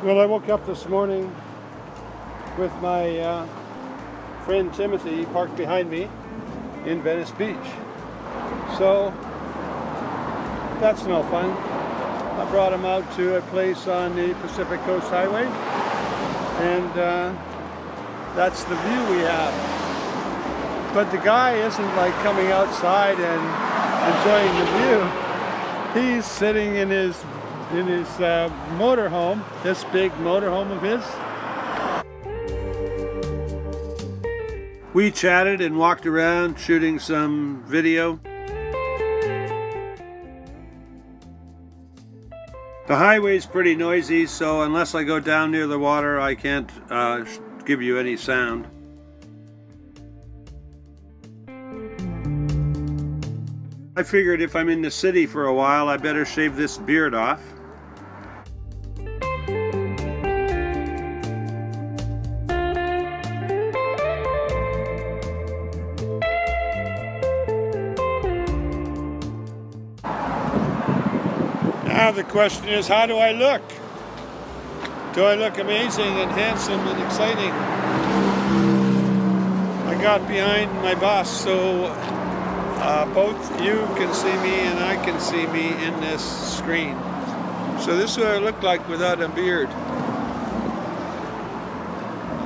Well, I woke up this morning with my friend Timothy parked behind me in Venice Beach. So that's no fun. I brought him out to a place on the Pacific Coast Highway, and that's the view we have. But the guy isn't like coming outside and enjoying the view. He's sitting in his motorhome, this big motorhome of his. We chatted and walked around shooting some video. The highway's pretty noisy, so unless I go down near the water, I can't give you any sound. I figured if I'm in the city for a while, I better shave this beard off. Now the question is, how do I look? Do I look amazing and handsome and exciting? I got behind my boss so both you can see me and I can see me in this screen. So this is what I look like without a beard.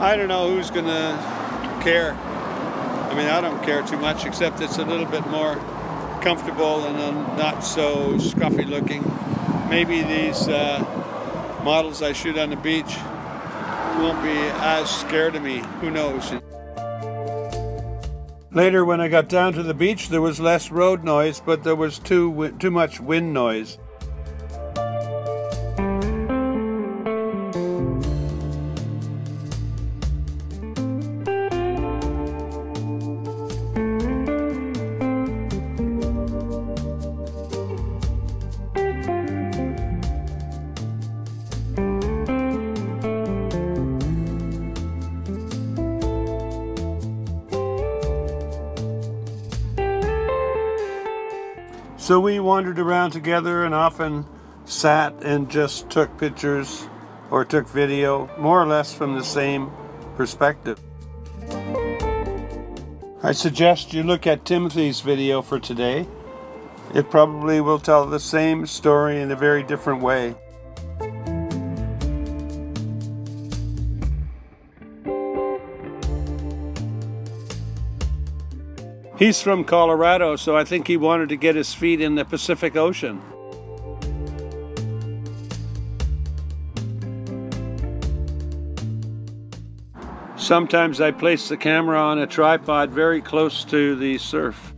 I don't know who's gonna care. I mean, I don't care too much, except it's a little bit more comfortable and not so scruffy looking. Maybe these models I shoot on the beach won't be as scared of me. Who knows? Later, when I got down to the beach, there was less road noise, but there was too much wind noise. So we wandered around together and often sat and just took pictures or took video, more or less from the same perspective. I suggest you look at Timothy's video for today. It probably will tell the same story in a very different way. He's from Colorado, so I think he wanted to get his feet in the Pacific Ocean. Sometimes I place the camera on a tripod very close to the surf.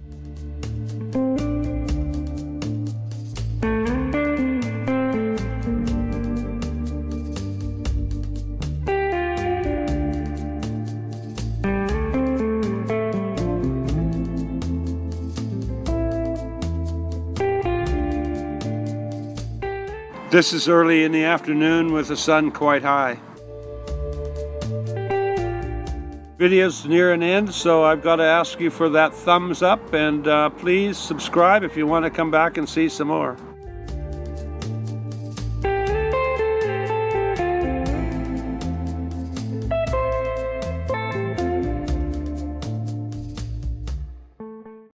This is early in the afternoon with the sun quite high. Video's near an end, so I've got to ask you for that thumbs up, and please subscribe if you want to come back and see some more.